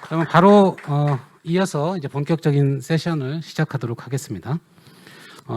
그러면 바로 이어서 이제 본격적인 세션을 시작하도록 하겠습니다.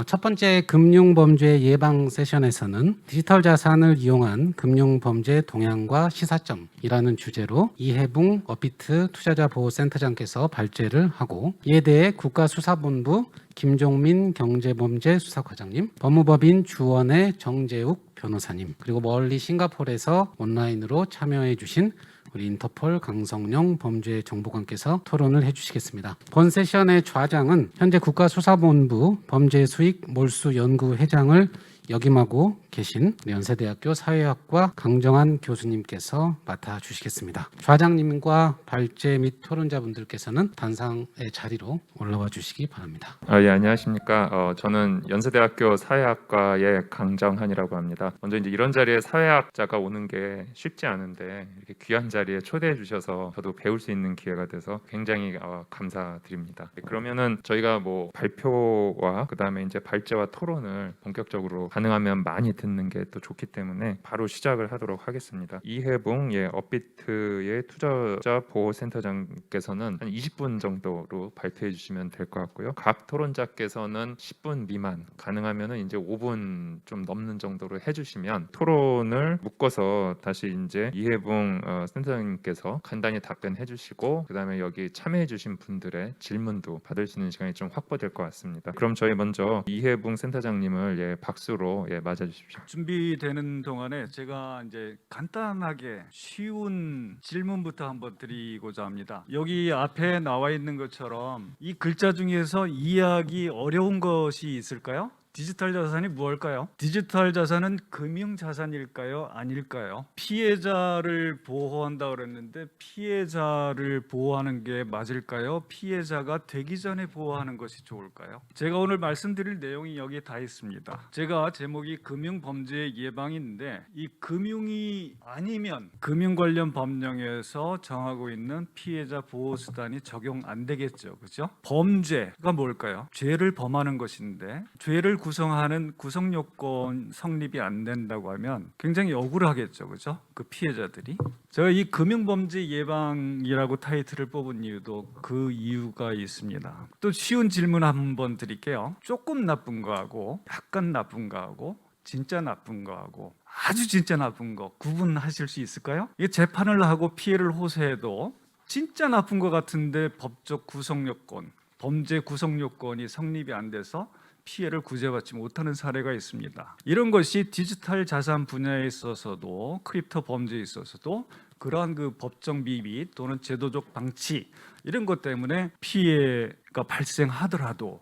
첫 번째 금융범죄 예방 세션에서는 디지털 자산을 이용한 금융범죄 동향과 시사점이라는 주제로 이해붕 업비트 투자자보호센터장께서 발제를 하고, 이에 대해 국가수사본부 김종민 경제범죄수사과장님, 법무법인 주원의 정재욱 변호사님, 그리고 멀리 싱가포르에서 온라인으로 참여해 주신 우리 인터폴 강성령 범죄정보관께서 토론을 해주시겠습니다. 본 세션의 좌장은 현재 국가수사본부 범죄수익 몰수 연구회장을 역임하고 계신 연세대학교 사회학과 강정한 교수님께서 맡아주시겠습니다. 좌장님과 발제 및 토론자분들께서는 단상의 자리로 올라와 주시기 바랍니다. 예, 안녕하십니까. 저는 연세대학교 사회학과의 강정한이라고 합니다. 먼저 이제 이런 자리에 사회학자가 오는 게 쉽지 않은데 이렇게 귀한 자리에 초대해 주셔서 저도 배울 수 있는 기회가 돼서 굉장히 감사드립니다. 그러면은 저희가 뭐 발표와 그다음에 이제 발제와 토론을 본격적으로 가능하면 많이 듣는 게 또 좋기 때문에 바로 시작을 하도록 하겠습니다. 이해붕 업비트의 투자자 보호센터장께서는 한 20분 정도로 발표해 주시면 될 것 같고요. 각 토론자께서는 10분 미만, 가능하면은 이제 5분 좀 넘는 정도로 해주시면 토론을 묶어서 다시 이제 이해붕 센터장님께서 간단히 답변해 주시고, 그다음에 여기 참여해 주신 분들의 질문도 받을 수 있는 시간이 좀 확보될 것 같습니다. 그럼 저희 먼저 이해붕 센터장님을 박수로 맞아 주십시오. 준비되는 동안에 제가 이제 간단하게 쉬운 질문부터 한번 드리고자 합니다. 여기 앞에 나와 있는 것처럼 이 글자 중에서 이해하기 어려운 것이 있을까요? 디지털 자산이 무엇일까요? 디지털 자산은 금융 자산일까요? 아닐까요? 피해자를 보호한다 그랬는데 피해자를 보호하는 게 맞을까요? 피해자가 되기 전에 보호하는 것이 좋을까요? 제가 오늘 말씀드릴 내용이 여기에 다 있습니다. 제가 제목이 금융범죄 예방인데, 이 금융이 아니면 금융 관련 법령에서 정하고 있는 피해자 보호 수단이 적용 안 되겠죠. 그죠? 범죄가 뭘까요? 죄를 범하는 것인데, 죄를 구성하는 구성 요건 성립이 안 된다고 하면 굉장히 억울하겠죠. 그죠? 그 피해자들이. 제가 이 금융범죄 예방이라고 타이틀을 뽑은 이유도 그 이유가 있습니다. 또 쉬운 질문 한번 드릴게요. 조금 나쁜 거하고 약간 나쁜 거하고 진짜 나쁜 거하고 아주 진짜 나쁜 거 구분하실 수 있을까요? 이게 재판을 하고 피해를 호소해도 진짜 나쁜 거 같은데 법적 구성 요건, 범죄 구성 요건이 성립이 안 돼서 피해를 구제받지 못하는 사례가 있습니다. 이런 것이 디지털 자산 분야에 있어서도, 크립토 범죄에 있어서도 그러한 그 법적 미비 또는 제도적 방치, 이런 것 때문에 피해가 발생하더라도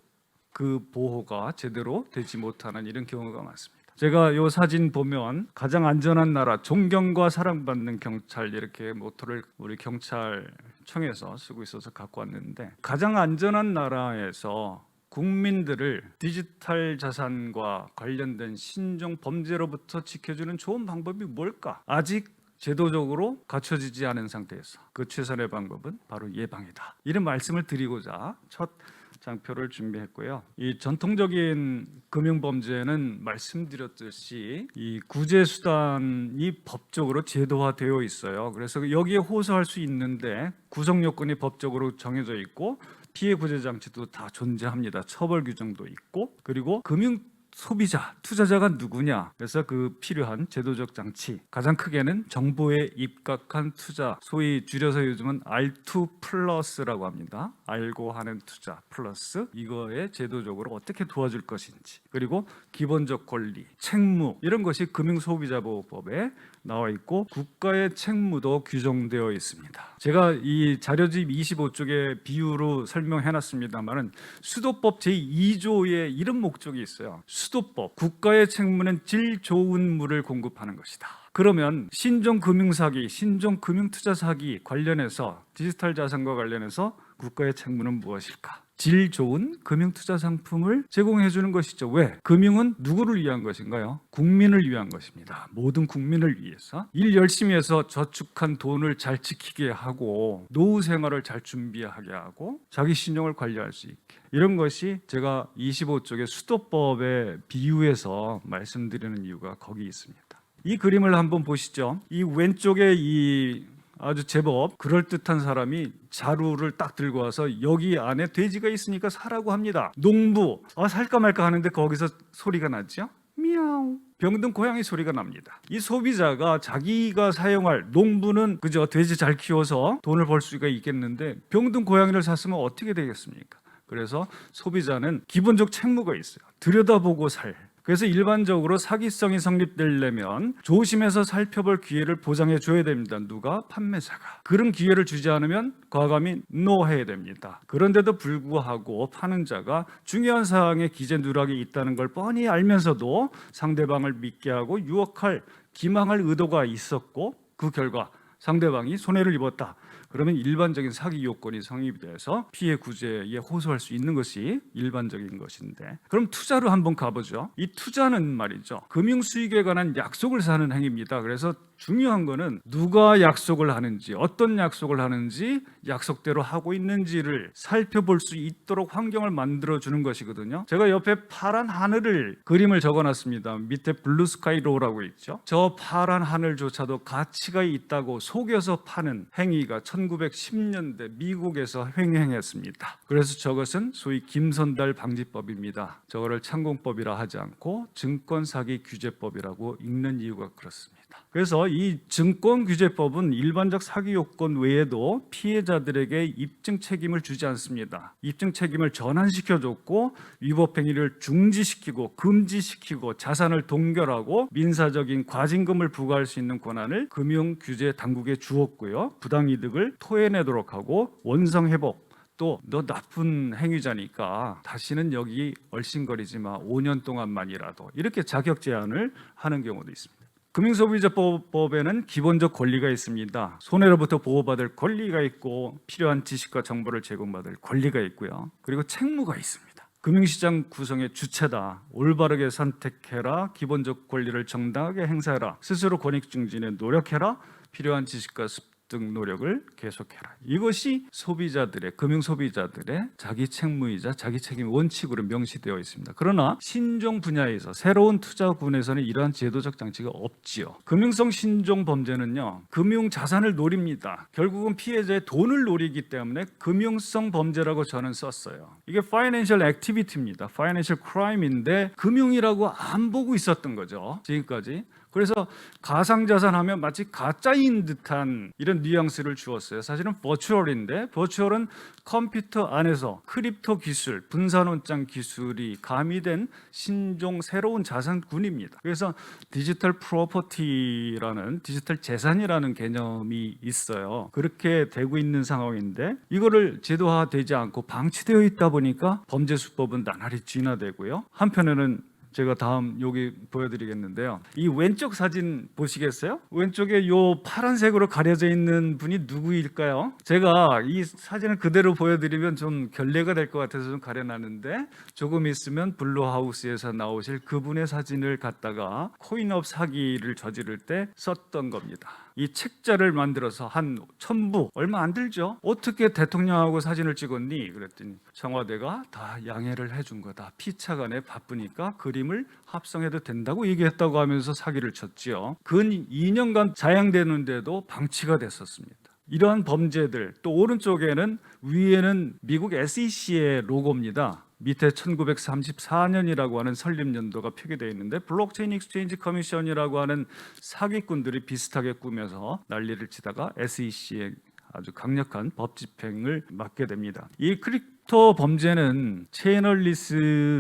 그 보호가 제대로 되지 못하는 이런 경우가 많습니다. 제가 이 사진 보면 가장 안전한 나라, 존경과 사랑받는 경찰, 이렇게 모토를 우리 경찰청에서 쓰고 있어서 갖고 왔는데, 가장 안전한 나라에서 국민들을 디지털 자산과 관련된 신종 범죄로부터 지켜주는 좋은 방법이 뭘까? 아직 제도적으로 갖춰지지 않은 상태에서 그 최선의 방법은 바로 예방이다. 이런 말씀을 드리고자 첫 장표를 준비했고요. 이 전통적인 금융범죄는 말씀드렸듯이 이 구제 수단이 법적으로 제도화되어 있어요. 그래서 여기에 호소할 수 있는데 구성 요건이 법적으로 정해져 있고 피해 구제 장치도 다 존재합니다. 처벌 규정도 있고, 그리고 금융 소비자, 투자자가 누구냐, 그래서 그 필요한 제도적 장치, 가장 크게는 정보에 입각한 투자, 소위 줄여서 요즘은 R2 플러스라고 합니다. 알고 하는 투자 플러스, 이거에 제도적으로 어떻게 도와줄 것인지, 그리고 기본적 권리, 책무, 이런 것이 금융소비자보호법에 나와 있고 국가의 책무도 규정되어 있습니다. 제가 이 자료집 25쪽에 비유로 설명해놨습니다만은 수도법 제2조에 이런 목적이 있어요. 수도법, 국가의 책무는 질 좋은 물을 공급하는 것이다. 그러면 신종금융사기, 신종금융투자사기 관련해서 디지털 자산과 관련해서 국가의 책무는 무엇일까? 질 좋은 금융투자 상품을 제공해 주는 것이죠. 왜? 금융은 누구를 위한 것인가요? 국민을 위한 것입니다. 모든 국민을 위해서 일 열심히 해서 저축한 돈을 잘 지키게 하고 노후 생활을 잘 준비하게 하고 자기 신용을 관리할 수 있게, 이런 것이 제가 25쪽의 수도법에 비유해서 말씀드리는 이유가 거기 있습니다. 이 그림을 한번 보시죠. 이 왼쪽에 이 아주 제법 그럴듯한 사람이 자루를 딱 들고 와서 여기 안에 돼지가 있으니까 사라고 합니다. 농부 살까 말까 하는데 거기서 소리가 났죠. 미야옹. 병든 고양이 소리가 납니다. 이 소비자가 자기가 사용할, 농부는 그저 돼지 잘 키워서 돈을 벌 수가 있겠는데 병든 고양이를 샀으면 어떻게 되겠습니까? 그래서 소비자는 기본적 책무가 있어요. 들여다보고 살. 그래서 일반적으로 사기성이 성립되려면 조심해서 살펴볼 기회를 보장해 줘야 됩니다. 누가? 판매자가. 그런 기회를 주지 않으면 과감히 노해야 됩니다. 그런데도 불구하고 파는 자가 중요한 사항에 기재 누락이 있다는 걸 뻔히 알면서도 상대방을 믿게 하고 유혹할, 기망할 의도가 있었고 그 결과 상대방이 손해를 입었다. 그러면 일반적인 사기 요건이 성립이 돼서 피해 구제에 호소할 수 있는 것이 일반적인 것인데, 그럼 투자로 한번 가보죠. 이 투자는 말이죠, 금융 수익에 관한 약속을 사는 행위입니다. 그래서 중요한 거는 누가 약속을 하는지, 어떤 약속을 하는지, 약속대로 하고 있는지를 살펴볼 수 있도록 환경을 만들어주는 것이거든요. 제가 옆에 파란 하늘을 그림을 적어놨습니다. 밑에 블루스카이로라고 있죠. 저 파란 하늘조차도 가치가 있다고 속여서 파는 행위가 1910년대 미국에서 횡행했습니다. 그래서 저것은 소위 김선달 방지법입니다. 저거를 창공법이라 하지 않고 증권사기 규제법이라고 읽는 이유가 그렇습니다. 그래서 이 증권규제법은 일반적 사기 요건 외에도 피해자들에게 입증 책임을 주지 않습니다. 입증 책임을 전환시켜줬고 위법 행위를 중지시키고 금지시키고 자산을 동결하고 민사적인 과징금을 부과할 수 있는 권한을 금융규제 당국에 주었고요. 부당이득을 토해내도록 하고 원상회복, 또 너 나쁜 행위자니까 다시는 여기 얼씬거리지 마, 5년 동안만이라도, 이렇게 자격 제한을 하는 경우도 있습니다. 금융소비자법에는 기본적 권리가 있습니다. 손해로부터 보호받을 권리가 있고 필요한 지식과 정보를 제공받을 권리가 있고요. 그리고 책무가 있습니다. 금융시장 구성의 주체다. 올바르게 선택해라. 기본적 권리를 정당하게 행사해라. 스스로 권익 증진에 노력해라. 필요한 지식과 습득 노력을 계속해라. 이것이 소비자들의, 금융 소비자들의 자기 책무이자 자기 책임 원칙으로 명시되어 있습니다. 그러나 신종 분야에서, 새로운 투자군에서는 이러한 제도적 장치가 없지요. 금융성 신종 범죄는요, 금융 자산을 노립니다. 결국은 피해자의 돈을 노리기 때문에 금융성 범죄라고 저는 썼어요. 이게 Financial Activity입니다. Financial Crime인데 금융이라고 안 보고 있었던 거죠, 지금까지. 그래서 가상자산 하면 마치 가짜인 듯한 이런 뉘앙스를 주었어요. 사실은 버추얼인데, 버추얼은 컴퓨터 안에서 크립토 기술, 분산원장 기술이 가미된 신종 새로운 자산군입니다. 그래서 디지털 프로퍼티라는, 디지털 재산이라는 개념이 있어요. 그렇게 되고 있는 상황인데 이거를 제도화되지 않고 방치되어 있다 보니까 범죄 수법은 나날이 진화되고요. 한편에는 제가 다음 여기 보여드리겠는데요. 이 왼쪽 사진 보시겠어요? 왼쪽에 요 파란색으로 가려져 있는 분이 누구일까요? 제가 이 사진을 그대로 보여드리면 좀 결례가 될 것 같아서 좀 가려놨는데, 조금 있으면 블루하우스에서 나오실 그분의 사진을 갖다가 코인업 사기를 저지를 때 썼던 겁니다. 이 책자를 만들어서 한 1000부, 얼마 안 들죠? 어떻게 대통령하고 사진을 찍었니? 그랬더니 청와대가 다 양해를 해준 거다. 피차간에 바쁘니까 그림을 합성해도 된다고 얘기했다고 하면서 사기를 쳤지요. 근 2년간 자양되는데도 방치가 됐었습니다. 이러한 범죄들, 또 오른쪽에는, 위에는 미국 SEC의 로고입니다. 밑에 1934년이라고 하는 설립연도가 표기되어 있는데, 블록체인 익스체인지 커미션이라고 하는 사기꾼들이 비슷하게 꾸며서 난리를 치다가 SEC의 아주 강력한 법 집행을 맡게 됩니다. 이 크립토 범죄는 체널리스의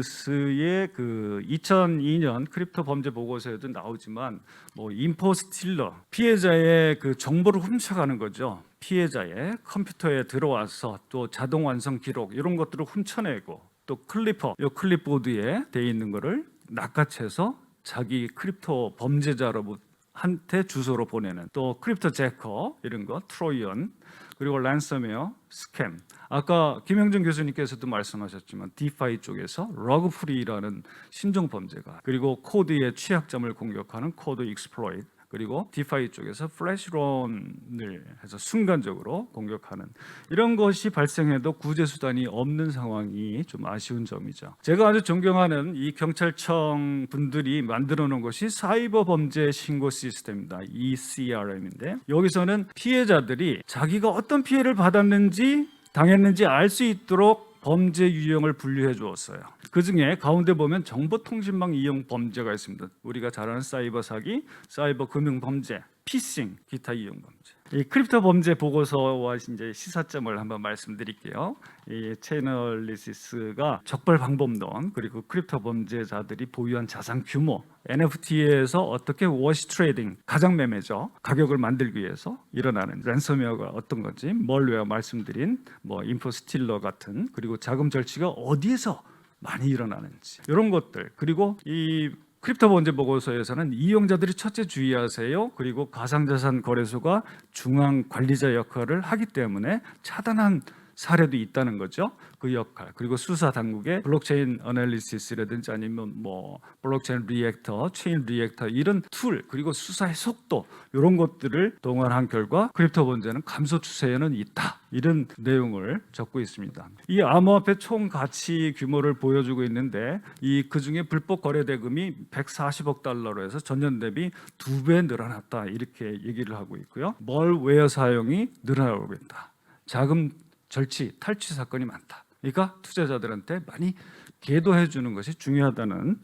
그 2002년 크립토 범죄 보고서에도 나오지만, 임포스틸러, 피해자의 그 정보를 훔쳐가는 거죠. 피해자의 컴퓨터에 들어와서 또 자동 완성 기록 이런 것들을 훔쳐내고, 또 클리퍼, 이 클립보드에 돼 있는 거를 낚아채서 자기 크립토 범죄자로부터 한테 주소로 보내는, 또 크립토 제커 이런 거, 트로이언, 그리고 랜섬웨어, 스캠. 아까 김영준 교수님께서도 말씀하셨지만 디파이 쪽에서 러그프리라는 신종 범죄가, 그리고 코드의 취약점을 공격하는 코드 익스플로이트, 그리고 디파이 쪽에서 플래시론을 해서 순간적으로 공격하는 이런 것이 발생해도 구제 수단이 없는 상황이 좀 아쉬운 점이죠. 제가 아주 존경하는 이 경찰청 분들이 만들어 놓은 것이 사이버 범죄 신고 시스템입니다. ECRM인데 여기서는 피해자들이 자기가 어떤 피해를 받았는지 당했는지 알 수 있도록 범죄 유형을 분류해 주었어요. 그중에 가운데 보면 정보통신망 이용 범죄가 있습니다. 우리가 잘 아는 사이버 사기, 사이버 금융 범죄, 피싱, 기타 이용 범죄. 이 크립토 범죄 보고서와 이제 시사점을 한번 말씀드릴게요. 이 채널리시스가 적발 방법론 그리고 크립토 범죄자들이 보유한 자산 규모, NFT에서 어떻게 워시 트레이딩, 가장 매매죠. 가격을 만들기 위해서 일어나는 랜섬웨어가 어떤 건지, 멀웨어 말씀드린 뭐 인포스틸러 같은 그리고 자금 절취가 어디에서 많이 일어나는지 이런 것들 그리고 이 크립토 범죄 보고서에서는 이용자들이 첫째 주의하세요. 그리고 가상자산 거래소가 중앙 관리자 역할을 하기 때문에 차단한 사례도 있다는 거죠. 그 역할 그리고 수사 당국의 블록체인 어널리시스라든지 아니면 뭐 블록체인 리액터, 체인 리액터 이런 툴 그리고 수사의 속도 이런 것들을 동원한 결과 크립토 범죄는 감소 추세에는 있다. 이런 내용을 적고 있습니다. 이 암호화폐 총 가치 규모를 보여주고 있는데 이 그중에 불법 거래 대금이 140억 달러로 해서 전년 대비 2배 늘어났다. 이렇게 얘기를 하고 있고요. 멀웨어 사용이 늘어나고 있다. 자금 절취, 탈취 사건이 많다. 그러니까 투자자들한테 많이 계도해 주는 것이 중요하다는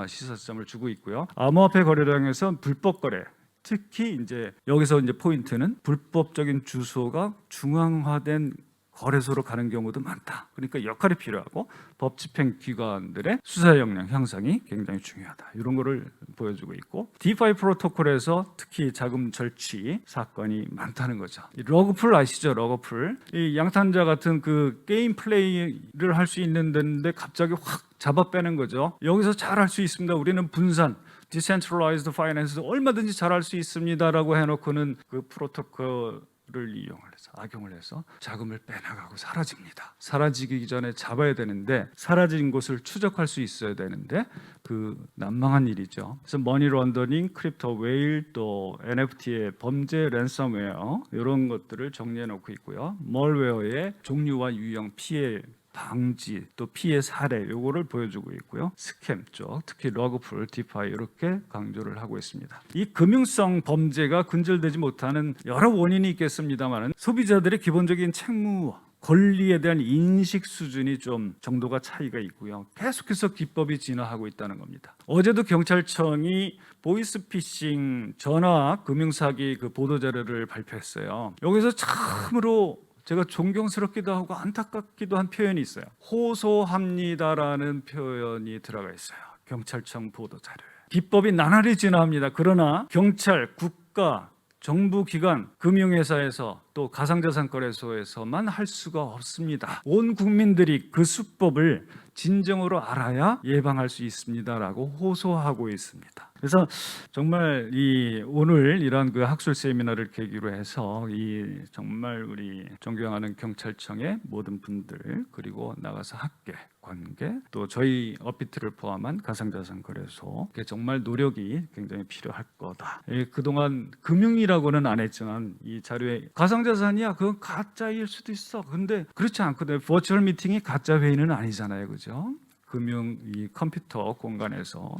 시사점을 주고 있고요. 암호화폐 거래량에서 불법 거래, 특히 이제 여기서 이제 포인트는 불법적인 주소가 중앙화된 거래소로 가는 경우도 많다. 그러니까 역할이 필요하고 법 집행 기관들의 수사 역량 향상이 굉장히 중요하다. 이런 거를 보여주고 있고 디파이 프로토콜에서 특히 자금 절취 사건이 많다는 거죠. 이 러그풀 아시죠? 러그풀. 이 양탄자 같은 그 게임 플레이를 할 수 있는 데인데 갑자기 확 잡아 빼는 거죠. 여기서 잘 할 수 있습니다. 우리는 분산 디센트럴라이즈드 파이낸스 얼마든지 잘할 수 있습니다라고 해놓고는 그 프로토콜을 이용을 해서 악용을 해서 자금을 빼나가고 사라집니다. 사라지기 전에 잡아야 되는데 사라진 곳을 추적할 수 있어야 되는데 그 난망한 일이죠. 그래서 머니 런더링, 크립토 웨일, 또 NFT의 범죄, 랜섬웨어 이런 것들을 정리해 놓고 있고요. 멀웨어의 종류와 유형, 피해 방지 또 피해 사례 요거를 보여주고 있고요. 스캠 쪽 특히 러그풀, 디파이 이렇게 강조를 하고 있습니다. 이 금융성 범죄가 근절되지 못하는 여러 원인이 있겠습니다만 소비자들의 기본적인 책무 권리에 대한 인식 수준이 좀 정도가 차이가 있고요. 계속해서 기법이 진화하고 있다는 겁니다. 어제도 경찰청이 보이스피싱 전화 금융사기 그 보도자료를 발표했어요. 여기서 참으로 제가 존경스럽기도 하고 안타깝기도 한 표현이 있어요. 호소합니다라는 표현이 들어가 있어요. 경찰청 보도자료에. 기법이 나날이 진화합니다. 그러나 경찰, 국가, 정부기관, 금융회사에서 또 가상자산 거래소에서만 할 수가 없습니다. 온 국민들이 그 수법을 진정으로 알아야 예방할 수 있습니다라고 호소하고 있습니다. 그래서 정말 이 오늘 이런 그 학술 세미나를 계기로 해서 이 정말 우리 존경하는 경찰청의 모든 분들 그리고 나가서 학계, 관계 또 저희 업비트를 포함한 가상자산 거래소 정말 노력이 굉장히 필요할 거다. 그동안 금융이라고는 안 했지만 이 자료에 가상자산이야 그건 가짜일 수도 있어. 근데 그렇지 않거든요. 버추얼 미팅이 가짜 회의는 아니잖아요, 그죠? 금융 이 컴퓨터 공간에서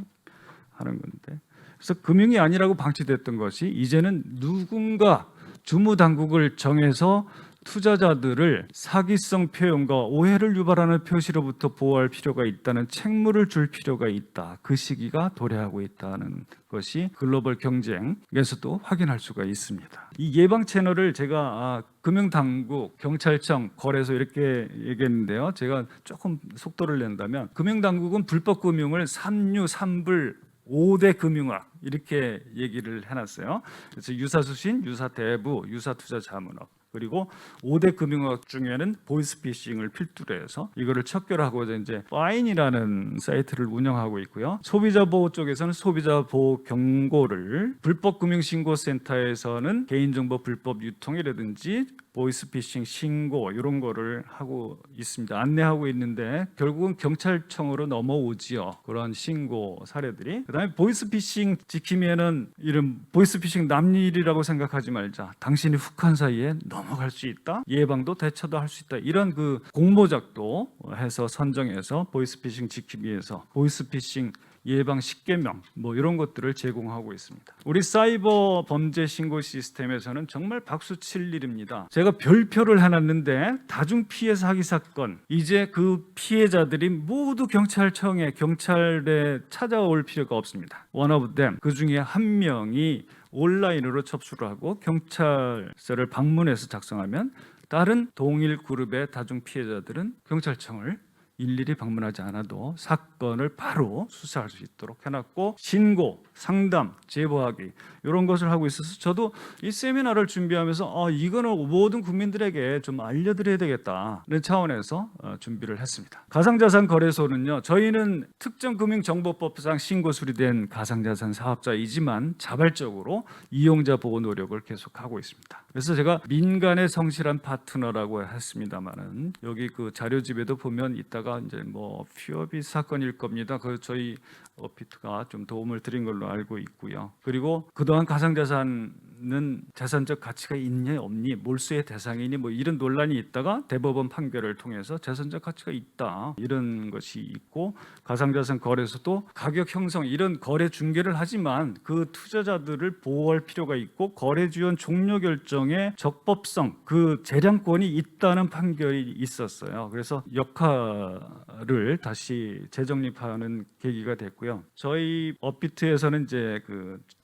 하는 건데 그래서 금융이 아니라고 방치됐던 것이 이제는 누군가 주무당국을 정해서 투자자들을 사기성 표현과 오해를 유발하는 표시로부터 보호할 필요가 있다는 책무를 줄 필요가 있다. 그 시기가 도래하고 있다는 것이 글로벌 경쟁에서도 확인할 수가 있습니다. 이 예방 채널을 제가 금융당국, 경찰청, 거래소 이렇게 얘기했는데요. 제가 조금 속도를 낸다면 금융당국은 불법 금융을 삼류, 삼불, 5대 금융학 이렇게 얘기를 해놨어요. 그래서 유사수신, 유사대부, 유사투자자문업 그리고 5대 금융학 중에는 보이스피싱을 필두로 해서 이거를 척결하고 이제 파인이라는 사이트를 운영하고 있고요. 소비자 보호 쪽에서는 소비자 보호 경고를 불법 금융 신고 센터에서는 개인정보 불법 유통이라든지 보이스피싱 신고 이런 거를 하고 있습니다. 안내하고 있는데 결국은 경찰청으로 넘어오지요. 그런 신고 사례들이. 그다음에 보이스피싱 지키면은 이런 보이스피싱 남일이라고 생각하지 말자. 당신이 훅한 사이에 넘어갈 수 있다. 예방도 대처도 할 수 있다. 이런 그 공모작도 해서 선정해서 보이스피싱 지키기 위해서 보이스피싱 예방 10개명 뭐 이런 것들을 제공하고 있습니다. 우리 사이버 범죄 신고 시스템에서는 정말 박수 칠 일입니다. 제가 별표를 해놨는데 다중 피해 사기 사건 이제 그 피해자들이 모두 경찰청에 경찰에 찾아올 필요가 없습니다. One of them 그 중에 한 명이 온라인으로 접수를 하고 경찰서를 방문해서 작성하면 다른 동일 그룹의 다중 피해자들은 경찰청을 일일이 방문하지 않아도 사건을 바로 수사할 수 있도록 해놨고 신고, 상담, 제보하기 이런 것을 하고 있어서 저도 이 세미나를 준비하면서 이거는 모든 국민들에게 좀 알려드려야 되겠다는 차원에서 준비를 했습니다. 가상자산 거래소는요, 저희는 특정금융정보법상 신고 수리된 가상자산 사업자이지만 자발적으로 이용자 보호 노력을 계속하고 있습니다. 그래서 제가 민간의 성실한 파트너라고 했습니다만은 여기 그 자료집에도 보면 이따가 이제 뭐 퓨어비 사건일 겁니다. 그 저희 어피트가 좀 도움을 드린 걸로 알고 있고요. 그리고 그동안 가상자산은 자산적 가치가 있니 없니 몰수의 대상이니 뭐 이런 논란이 있다가 대법원 판결을 통해서 자산적 가치가 있다 이런 것이 있고 가상자산 거래소도 가격 형성 이런 거래 중개를 하지만 그 투자자들을 보호할 필요가 있고 거래 지원 종료 결정의 적법성 그 재량권이 있다는 판결이 있었어요. 그래서 역할을 다시 재정립하는 계기가 됐고요. 저희 업비트에서는 이제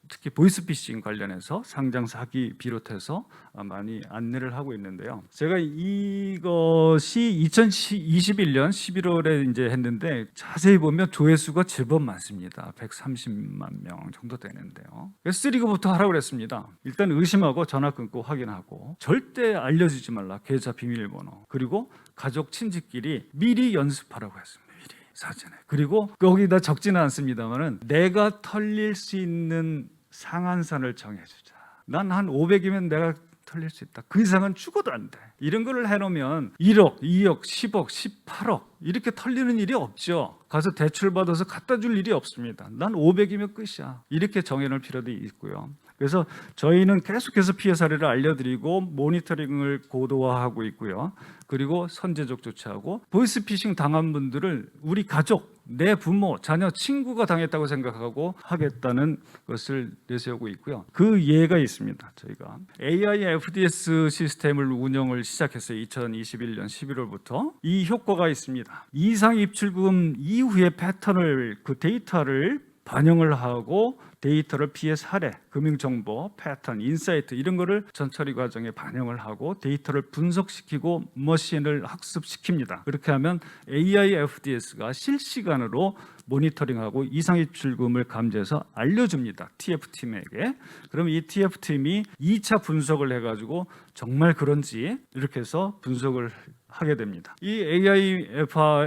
특히 보이스피싱 관련해서 상장 사기 비롯해서 많이 안내를 하고 있는데요. 제가 이것이 2021년 11월에 이제 했는데 자세히 보면 조회수가 제법 많습니다. 130만 명 정도 되는데요. 그래서 3G부터 하라고 그랬습니다. 일단 의심하고 전화 끊고 확인하고 절대 알려주지 말라. 계좌 비밀번호. 그리고 가족 친지끼리 미리 연습하라고 했습니다. 미리 사전에. 그리고 거기다 적지는 않습니다만은 내가 털릴 수 있는 상한선을 정해주자. 난 한 500이면 내가 털릴 수 있다. 그 이상은 죽어도 안 돼. 이런 거를 해놓으면 1억, 2억, 10억, 18억 이렇게 털리는 일이 없죠. 가서 대출 받아서 갖다 줄 일이 없습니다. 난 500이면 끝이야. 이렇게 정해놓을 필요도 있고요. 그래서 저희는 계속해서 피해 사례를 알려드리고 모니터링을 고도화하고 있고요. 그리고 선제적 조치하고 보이스피싱 당한 분들을 우리 가족, 내 부모, 자녀, 친구가 당했다고 생각하고 하겠다는 것을 내세우고 있고요. 그 예가 있습니다. 저희가 AI FDS 시스템을 운영을 시작했어요. 2021년 11월부터 이 효과가 있습니다. 이상 입출금 이후의 패턴을 그 데이터를 반영을 하고 데이터를 피해 사례, 금융정보, 패턴, 인사이트 이런 거를 전처리 과정에 반영을 하고 데이터를 분석시키고 머신을 학습시킵니다. 그렇게 하면 AI FDS가 실시간으로 모니터링하고 이상입출금을 감지해서 알려줍니다. TF팀에게. 그럼 이 TF팀이 2차 분석을 해가지고 정말 그런지 이렇게 해서 분석을 하게 됩니다. 이 AI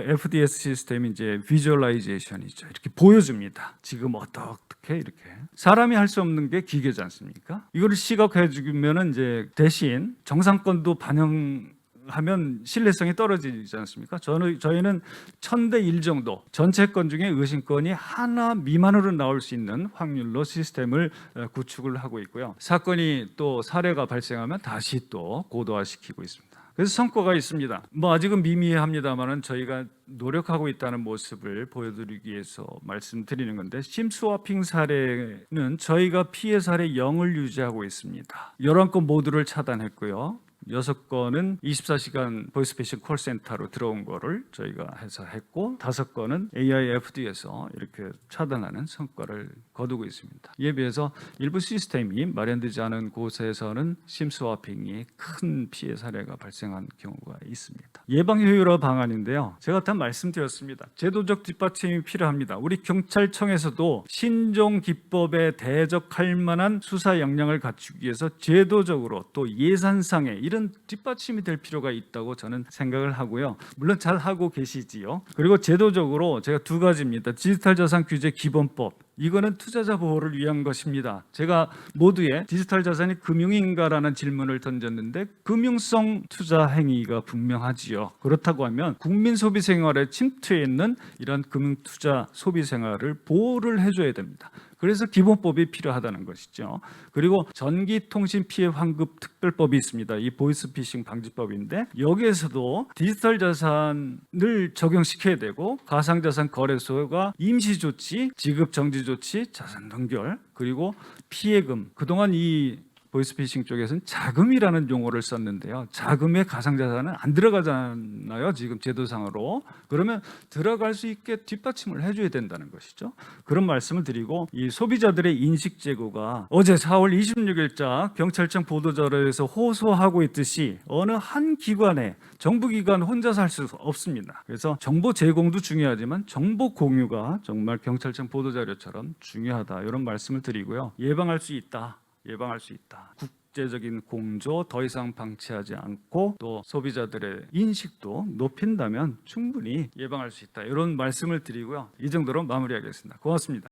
FDS 시스템이 이제 비주얼라이제이션이죠. 이렇게 보여줍니다. 지금 어떻게 이렇게 사람이 할 수 없는 게 기계지 않습니까? 이거를 시각해 주면은 이제 대신 정상권도 반영하면 신뢰성이 떨어지지 않습니까? 저희는 1000대 1 정도 전체 건 중에 의심건이 하나 미만으로 나올 수 있는 확률로 시스템을 구축을 하고 있고요. 사건이 또 사례가 발생하면 다시 또 고도화시키고 있습니다. 그래서 성과가 있습니다. 뭐 아직은 미미합니다만은 저희가 노력하고 있다는 모습을 보여드리기 위해서 말씀드리는 건데 심스와핑 사례는 저희가 피해 사례 0을 유지하고 있습니다. 11건 모두를 차단했고요. 6건은 24시간 보이스피싱 콜센터로 들어온 거를 저희가 해서 했고 5건은 AIFD에서 이렇게 차단하는 성과를 거두고 있습니다. 이에 비해서 일부 시스템이 마련되지 않은 곳에서는 심스와핑이 큰 피해 사례가 발생한 경우가 있습니다. 예방 효율화 방안인데요. 제가 다 말씀드렸습니다. 제도적 뒷받침이 필요합니다. 우리 경찰청에서도 신종 기법에 대적할 만한 수사 역량을 갖추기 위해서 제도적으로 또 예산상의 이런 뒷받침이 될 필요가 있다고 저는 생각을 하고요. 물론 잘 하고 계시지요. 그리고 제도적으로 제가 2가지입니다. 디지털 자산 규제 기본법 이거는 투자자 보호를 위한 것입니다. 제가 모두의 디지털 자산이 금융인가라는 질문을 던졌는데 금융성 투자 행위가 분명하지요. 그렇다고 하면 국민 소비 생활에 침투해 있는 이런 금융 투자 소비 생활을 보호를 해줘야 됩니다. 그래서 기본법이 필요하다는 것이죠. 그리고 전기통신 피해 환급 특별법이 있습니다. 이 보이스피싱 방지법인데 여기에서도 디지털 자산을 적용시켜야 되고 가상자산 거래소가 임시 조치, 지급 정지 조치, 자산 동결 그리고 피해금. 그동안 이 보이스피싱 쪽에서는 자금이라는 용어를 썼는데요. 자금에 가상자산은 안 들어가잖아요. 지금 제도상으로. 그러면 들어갈 수 있게 뒷받침을 해줘야 된다는 것이죠. 그런 말씀을 드리고 이 소비자들의 인식 제고가 어제 4월 26일자 경찰청 보도자료에서 호소하고 있듯이 어느 한 기관에 정부기관 혼자서 할 수 없습니다. 그래서 정보 제공도 중요하지만 정보 공유가 정말 경찰청 보도자료처럼 중요하다. 이런 말씀을 드리고요. 예방할 수 있다. 국제적인 공조 더 이상 방치하지 않고 또 소비자들의 인식도 높인다면 충분히 예방할 수 있다. 이런 말씀을 드리고요. 이 정도로 마무리하겠습니다. 고맙습니다.